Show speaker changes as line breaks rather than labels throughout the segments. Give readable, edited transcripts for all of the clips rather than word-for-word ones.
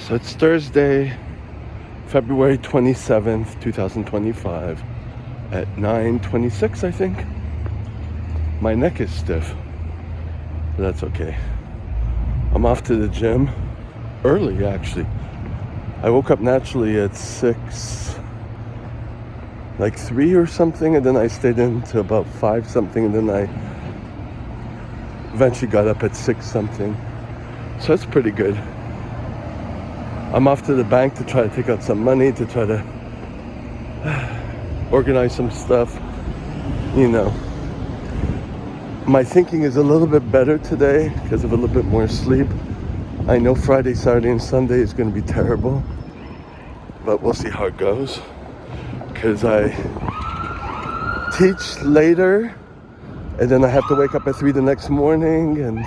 So it's Thursday, February 27th, 2025 at 9:26, I think. My neck is stiff, but that's okay. I'm off to the gym early, actually. I woke up naturally at 6, like 3 or something, and then I stayed in to about 5 something, and then I eventually got up at 6 something. So that's pretty good. I'm off to the bank to try to take out some money, to try to organize some stuff. You know, my thinking is a little bit better today because of a little bit more sleep. I know Friday, Saturday, and Sunday is going to be terrible, but we'll see how it goes. Because I teach later, and then I have to wake up at 3 the next morning, and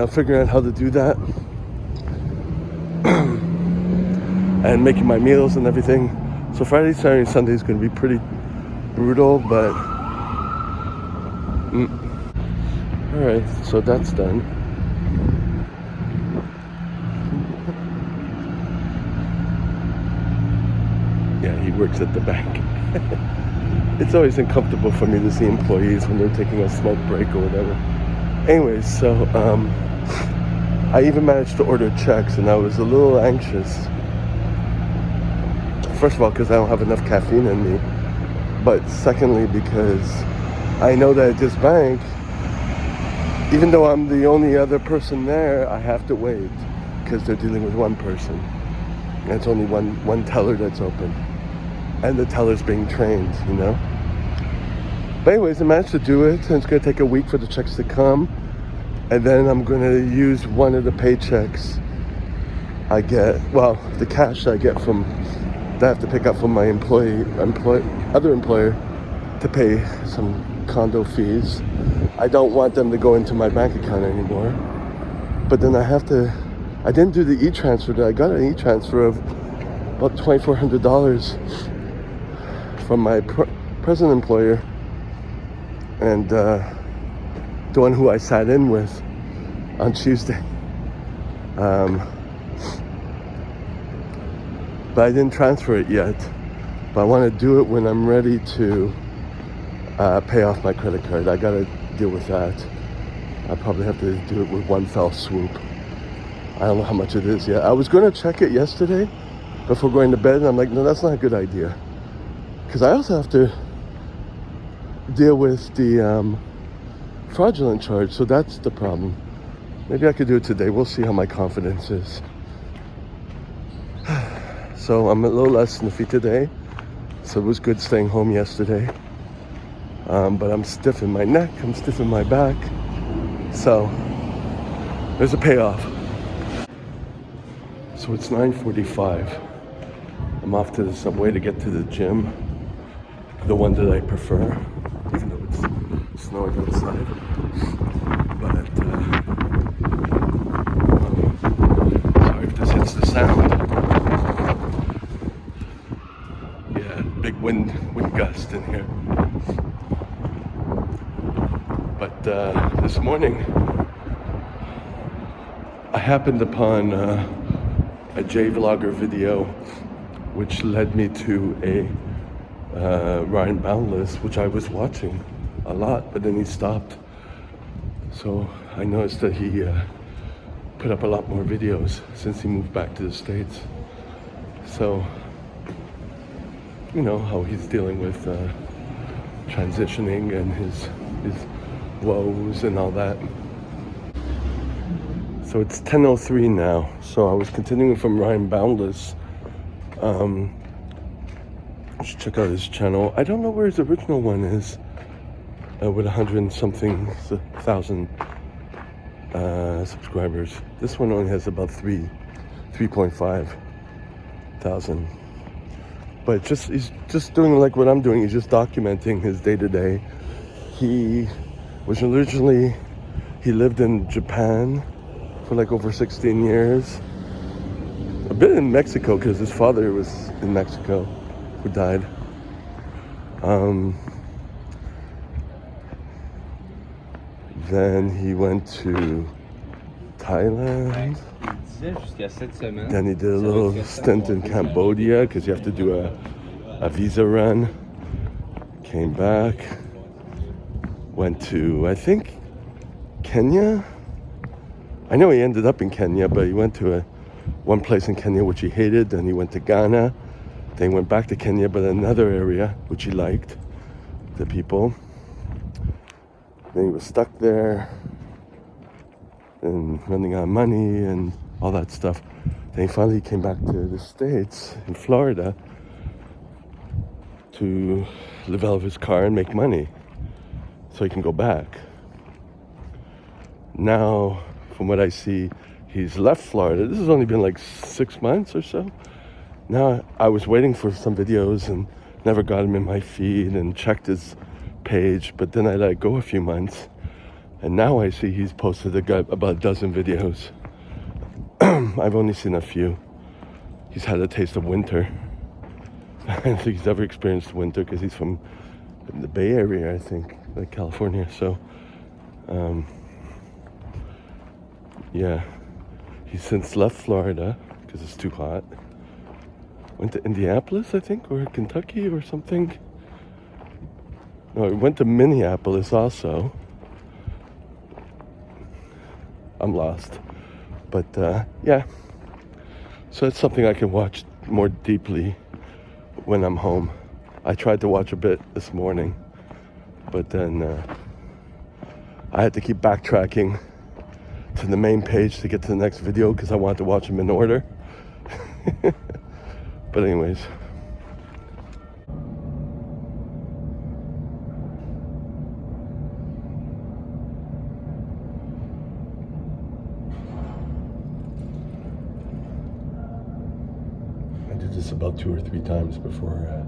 figuring out how to do that. And making my meals and everything. So Friday, Saturday, and Sunday is going to be pretty brutal, but all right, so that's done. Yeah, he works at the bank. It's always uncomfortable for me to see employees when they're taking a smoke break or whatever. Anyways, so I even managed to order checks, and I was a little anxious. First of all, because I don't have enough caffeine in me, but secondly, because I know that at this bank, even though I'm the only other person there, I have to wait because they're dealing with one person. And it's only one teller that's open, and the teller's being trained, But anyways, I managed to do it, and it's going to take a week for the checks to come, and then I'm going to use one of the paychecks I get, the cash I get from that I have to pick up from my other employer to pay some condo fees. I don't want them to go into my bank account anymore. But then I didn't do the e-transfer. I got an e-transfer of about $2,400 from my present employer, and the one who I sat in with on Tuesday. But I didn't transfer it yet. But I want to do it when I'm ready to pay off my credit card. I got to deal with that. I probably have to do it with one fell swoop. I don't know how much it is yet. I was going to check it yesterday before going to bed, and I'm like, no, that's not a good idea. Because I also have to deal with the fraudulent charge, so that's the problem. Maybe I could do it today. We'll see how my confidence is. So I'm a little less sniffy today. So it was good staying home yesterday. But I'm stiff in my neck, I'm stiff in my back. So there's a payoff. So it's 9:45. I'm off to the subway to get to the gym. The one that I prefer, even though it's snowing outside. But sorry if this hits the sound. Yeah, big wind gust in here. But this morning, I happened upon a J-Vlogger video, which led me to a Ryan Boundless, which I was watching a lot, but then he stopped. So I noticed that he put up a lot more videos since he moved back to the States. So, how he's dealing with transitioning and his woes and all that. So it's 10:03 now. So I was continuing from Ryan Boundless. You should check out his channel. I don't know where his original one is, with 100 and something thousand subscribers. This one only has about 3.5 thousand. But he's just doing like what I'm doing. He's just documenting his day-to-day. He lived in Japan for like over 16 years. A bit in Mexico because his father was in Mexico, who died. Then he went to Thailand.
disais, jusqu'à cette semaine.
Then he did a little stint in Cambodia because you have to do a visa run. Came back. Went to, I think, Kenya. I know he ended up in Kenya, but he went to one place in Kenya which he hated. Then he went to Ghana. Then he went back to Kenya, but another area which he liked, the people. Then he was stuck there and running out of money and all that stuff. Then he finally came back to the States in Florida to live out of his car and make money so he can go back. Now, from what I see, he's left Florida. This has only been like 6 months or so. Now, I was waiting for some videos and never got him in my feed and checked his page, but then I let it go a few months. And now I see he's posted about a dozen videos. I've only seen a few. He's had a taste of winter. I don't think he's ever experienced winter because he's from the Bay Area, I think, like California. So, yeah, he's since left Florida because it's too hot. Went to Indianapolis, I think, or Kentucky or something. No, he went to Minneapolis also. I'm lost. But yeah, so it's something I can watch more deeply when I'm home. I tried to watch a bit this morning, but then I had to keep backtracking to the main page to get to the next video because I wanted to watch them in order. But anyways. I do this about 2 or 3 times before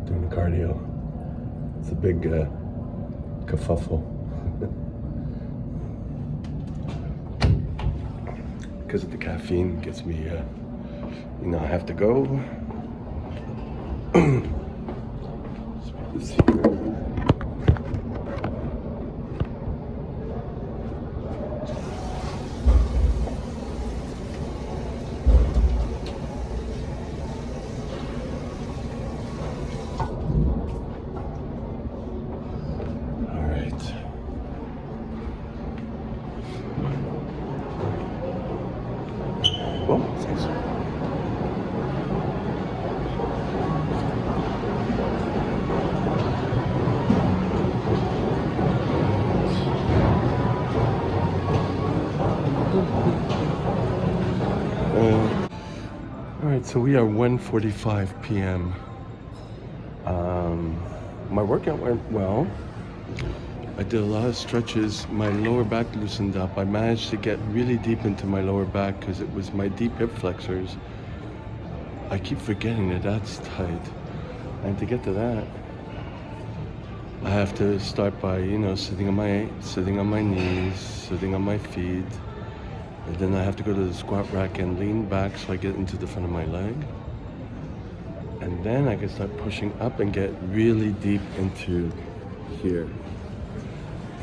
doing the cardio. It's a big kerfuffle. Because of the caffeine gets me, you know, I have to go. Let's put this here. Well, thanks. All right, so we are 1:45 p.m. My workout went well. I did a lot of stretches. My lower back loosened up. I managed to get really deep into my lower back because it was my deep hip flexors. I keep forgetting that that's tight. And to get to that, I have to start by, you know, sitting on my knees, sitting on my feet. And then I have to go to the squat rack and lean back so I get into the front of my leg. And then I can start pushing up and get really deep into here.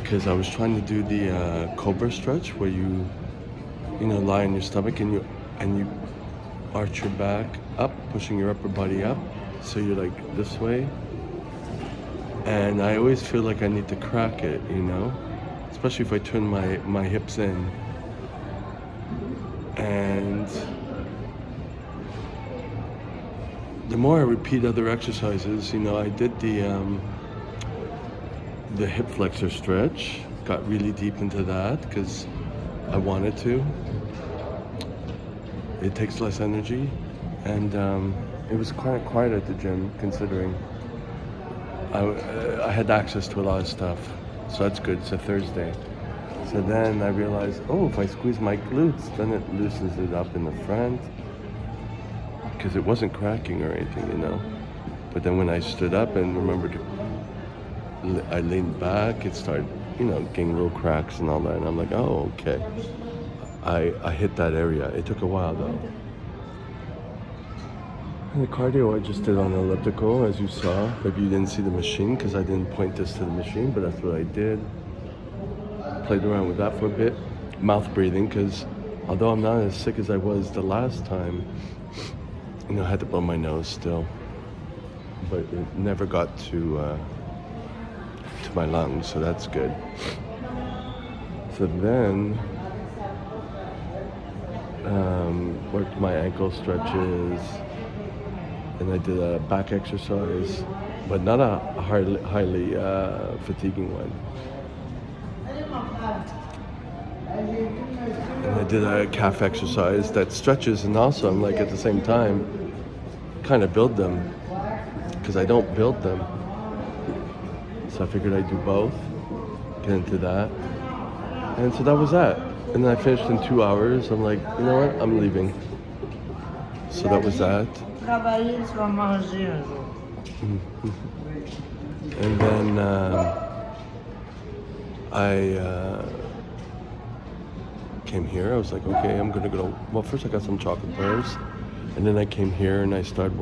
Because I was trying to do the cobra stretch where you know, lie on your stomach and you arch your back up, pushing your upper body up. So you're like this way. And I always feel like I need to crack it, you know, especially if I turn my hips in. And the more I repeat other exercises, you know, I did the hip flexor stretch, got really deep into that because I wanted to. It takes less energy, and it was quite quiet at the gym considering I had access to a lot of stuff, so that's good. It's a Thursday. So then I realized, oh, if I squeeze my glutes, then it loosens it up in the front, because it wasn't cracking or anything, you know. But then when I stood up and remembered, I leaned back, it started, you know, getting little cracks and all that, and I'm like, oh, okay. I hit that area. It took a while though. And the cardio I just did on the elliptical, as you saw. Maybe you didn't see the machine because I didn't point this to the machine, but that's what I did. Played around with that for a bit. Mouth breathing, because Although I'm not as sick as I was the last time, I had to blow my nose still, but it never got to my lungs, so that's good. So then, worked my ankle stretches, and I did a back exercise, but not a highly fatiguing one. And I did a calf exercise that stretches, and also I'm like at the same time kind of build them, because I don't build them. So I figured I'd do both, get into that. And so that was that. And then I finished in 2 hours. I'm like, you know what? I'm leaving. So that was that. And then I came here. I was like, okay, I'm gonna go. Well, first I got some chocolate bars, and then I came here and I started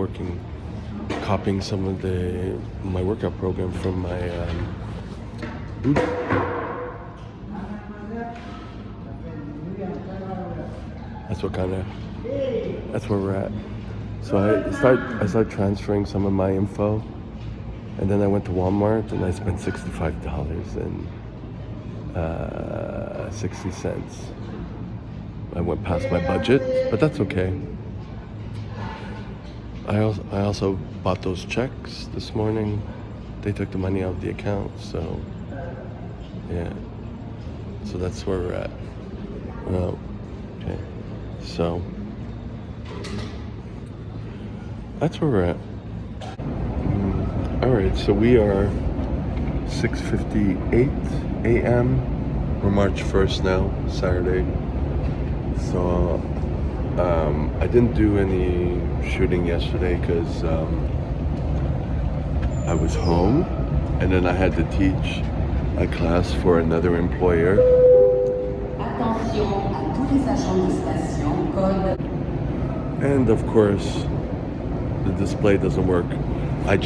copying some of my workout program from my that's where we're at. So I started transferring some of my info, and then I went to Walmart and I spent $65.60. I went past my budget, but that's okay. I also bought those checks this morning. They took the money out of the account, so yeah. So that's where we're at. Oh, okay. So that's where we're at. All right, so we are 6:58 a.m. We're March 1st now, Saturday. So I didn't do any shooting yesterday because I was home, and then I had to teach a class for another employer. And of course, the display doesn't work. I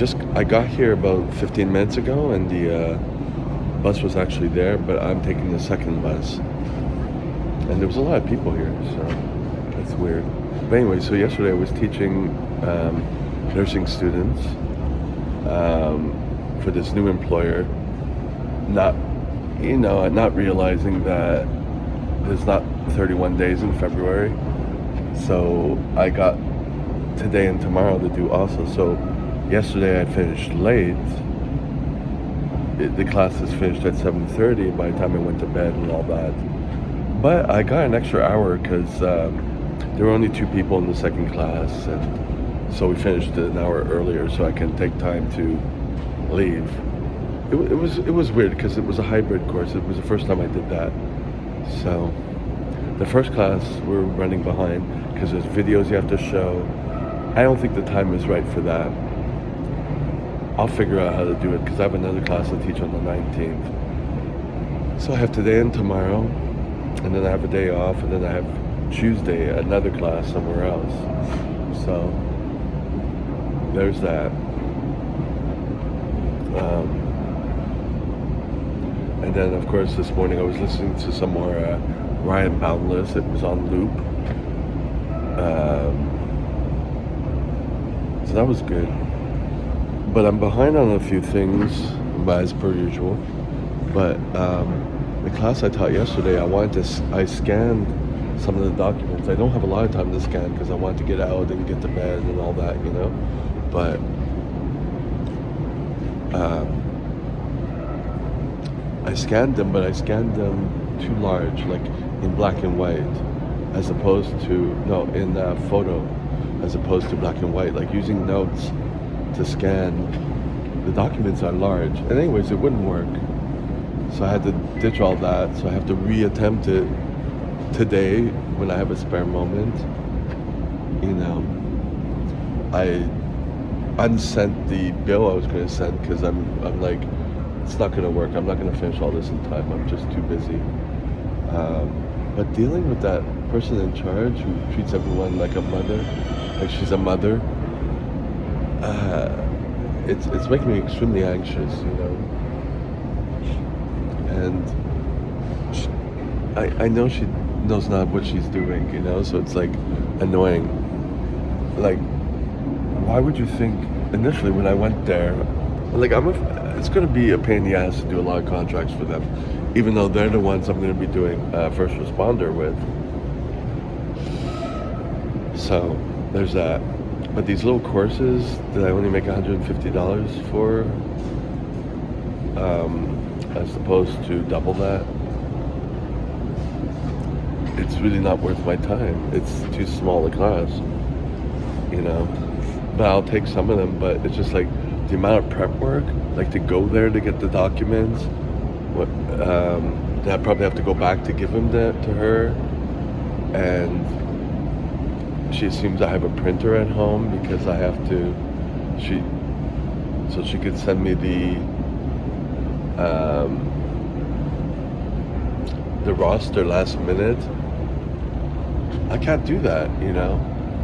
got here about 15 minutes ago, and the bus was actually there, but I'm taking the second bus. And there was a lot of people here, so that's weird. But anyway, so yesterday I was teaching nursing students for this new employer, not realizing that there's not 31 days in February. So I got today and tomorrow to do also. So yesterday I finished late. The classes finished at 7:30 by the time I went to bed and all that. But I got an extra hour because there were only 2 people in the second class, and so we finished an hour earlier so I can take time to leave. It was weird because it was a hybrid course. It was the first time I did that. So the first class we're running behind because there's videos you have to show. I don't think the time is right for that. I'll figure out how to do it because I have another class to teach on the 19th. So I have today and tomorrow, and then I have a day off, and then I have Tuesday another class somewhere else. So there's that. And then of course this morning I was listening to some more Ryan Boundless. It was on loop. So that was good. But I'm behind on a few things, as per usual. But the class I taught yesterday, I scanned some of the documents. I don't have a lot of time to scan because I want to get out and get to bed and all that, But I scanned them, but I scanned them too large, like in black and white, as opposed to, in photo, as opposed to black and white, like using notes to scan. The documents are large, and anyways, it wouldn't work. So I had to ditch all that, so I have to reattempt it today when I have a spare moment. I unsent the bill I was going to send because I'm like, it's not going to work. I'm not going to finish all this in time. I'm just too busy. But dealing with that person in charge who treats everyone like a mother, like she's a mother, it's making me extremely anxious, And I know she knows not what she's doing, you know? So it's like annoying. Like, why would you think initially when I went there, like it's gonna be a pain in the ass to do a lot of contracts for them, even though they're the ones I'm gonna be doing first responder with. So there's that. But these little courses that I only make $150 for, as opposed to double that, it's really not worth my time. It's too small a class, you know. But I'll take some of them. But it's just like the amount of prep work, like to go there to get the documents. Then I probably have to go back to give them to her, and she assumes I have a printer at home because I have to. So she could send me the roster last minute. I can't do that, you know.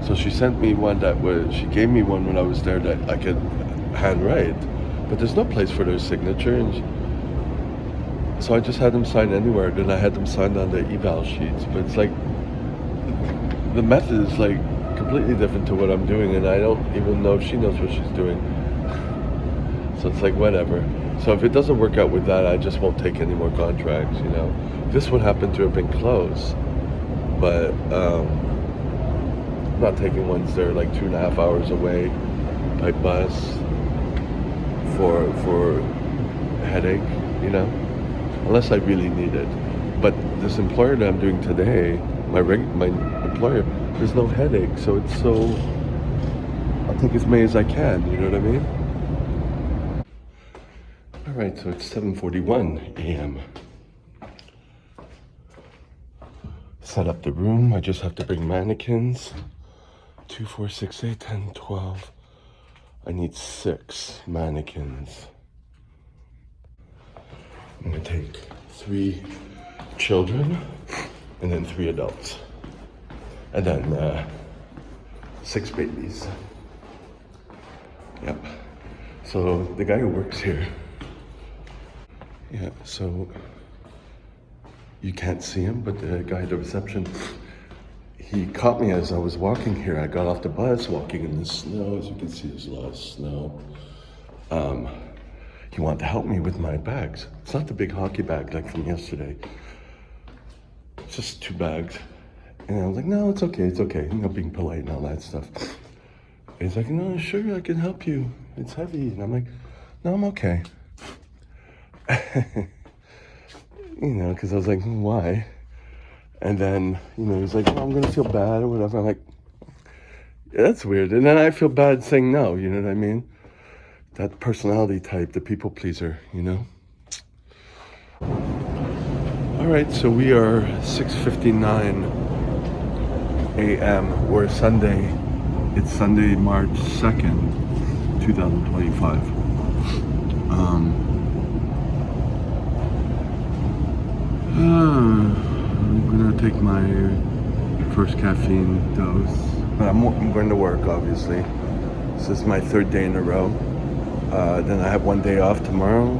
So she sent me one she gave me one when I was there that I could handwrite, but there's no place for their signature, and so I just had them sign anywhere. Then I had them signed on the eval sheets, but it's like the method is like completely different to what I'm doing, and I don't even know if she knows what she's doing. So it's like whatever. So if it doesn't work out with that, I just won't take any more contracts, you know. This would happen to have been close, but I'm not taking ones that are like 2.5 hours away by bus for headache, you know, unless I really need it. But this employer that I'm doing today, my employer, there's no headache, so I'll take as many as I can, you know what I mean? All right, so it's 7:41 a.m. Set up the room. I just have to bring mannequins. 2, 4, 6, 8, 10, 12. I need 6 mannequins. I'm gonna take 3 children and then 3 adults. And then 6 babies. Yep. So the guy who works here, yeah, so you can't see him, but the guy at the reception, he caught me as I was walking here. I got off the bus, walking in the snow. As you can see, there's a lot of snow. He wanted to help me with my bags. It's not the big hockey bag like from yesterday. It's just 2 bags. And I was like, no, it's okay, you know, being polite and all that stuff. And he's like, no, sure, I can help you. It's heavy. And I'm like, no, I'm okay. You know, because I was like, why? And then, you know, he's like, well, I'm going to feel bad or whatever. I'm like, yeah, that's weird. And then I feel bad saying no, you know what I mean? That personality type, the people pleaser, you know? All right, so we are 6:59 a.m. We're Sunday. It's Sunday, March 2nd, 2025. I'm gonna take my first caffeine dose, but I'm going to work, obviously. This is my 3rd day in a row. Then I have 1 day off tomorrow,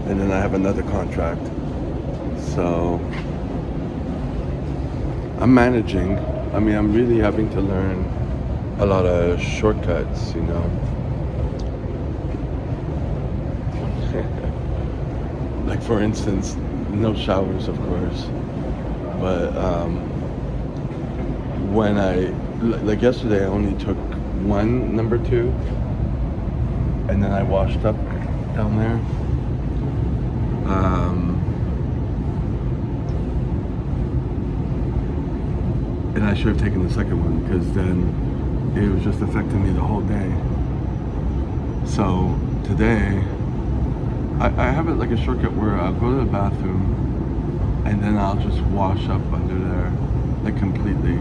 and then I have another contract. So I'm managing. I mean, I'm really having to learn a lot of shortcuts, you know. Like for instance, no showers, of course, but when like yesterday, I only took 1 number 2, and then I washed up down there. And I should have taken the second one, because then it was just affecting me the whole day. So today, I have it like a shortcut where I'll go to the bathroom and then I'll just wash up under there, like completely,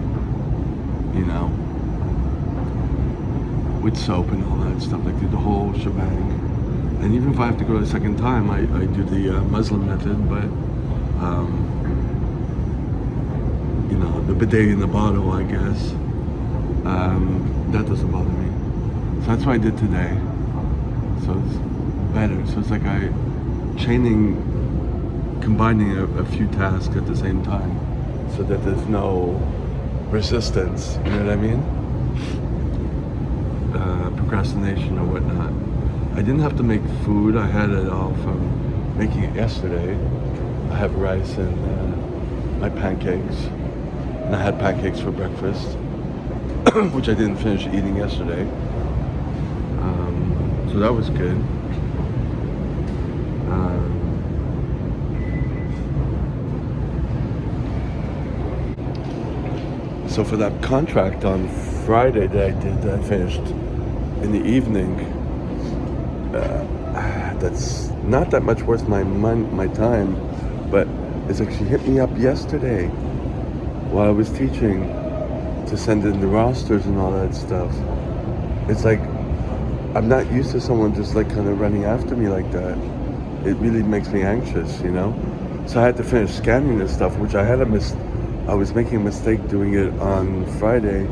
you know, with soap and all that stuff, like do the whole shebang. And even if I have to go the second time, I do the Muslim method, but you know, the bidet in the bottle, I guess, that doesn't bother me. So that's what I did today. So it's better. So it's like combining a few tasks at the same time. so that there's no resistance. You know what I mean? Procrastination or whatnot. I didn't have to make food. I had it all from making it yesterday. I have rice and my pancakes, and I had pancakes for breakfast, which I didn't finish eating yesterday. So that was good. So for that contract on Friday that I finished in the evening, that's not that much worth my time, but it's actually hit me up yesterday while I was teaching to send in the rosters and all that stuff. It's like, I'm not used to someone just like kind of running after me like that. It really makes me anxious, you know? So I had to finish scanning this stuff, which I was making a mistake doing it on Friday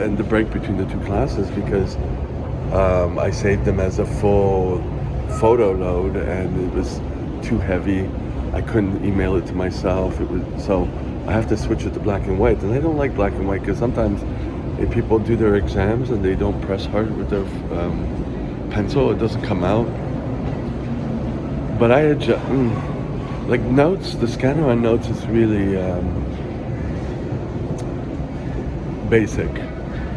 and the break between the two classes, because I saved them as a full photo load and it was too heavy. I couldn't email it to myself. So I have to switch it to black and white, and I don't like black and white because sometimes if people do their exams and they don't press hard with their pencil, it doesn't come out. But I adjust, like notes, the scanner on notes is really basic,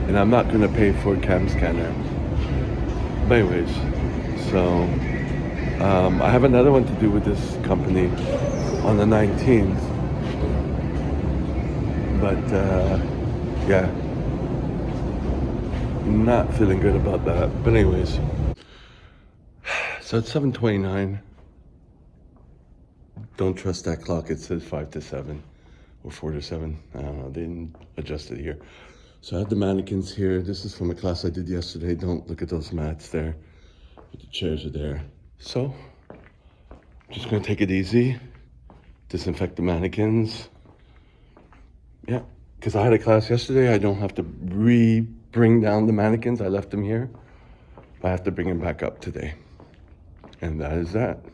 and I'm not gonna pay for a cam scanner. But anyways, so I have another one to do with this company on the 19th. But yeah, not feeling good about that. But anyways, so it's 7:29. Don't trust that clock. It says 5 to 7 or 4 to 7. I don't know. They didn't adjust it here. So I have the mannequins here. This is from a class I did yesterday. Don't look at those mats there. But the chairs are there. So I'm just gonna take it easy. Disinfect the mannequins. Yeah, because I had a class yesterday. I don't have to bring down the mannequins. I left them here. I have to bring them back up today. And that is that.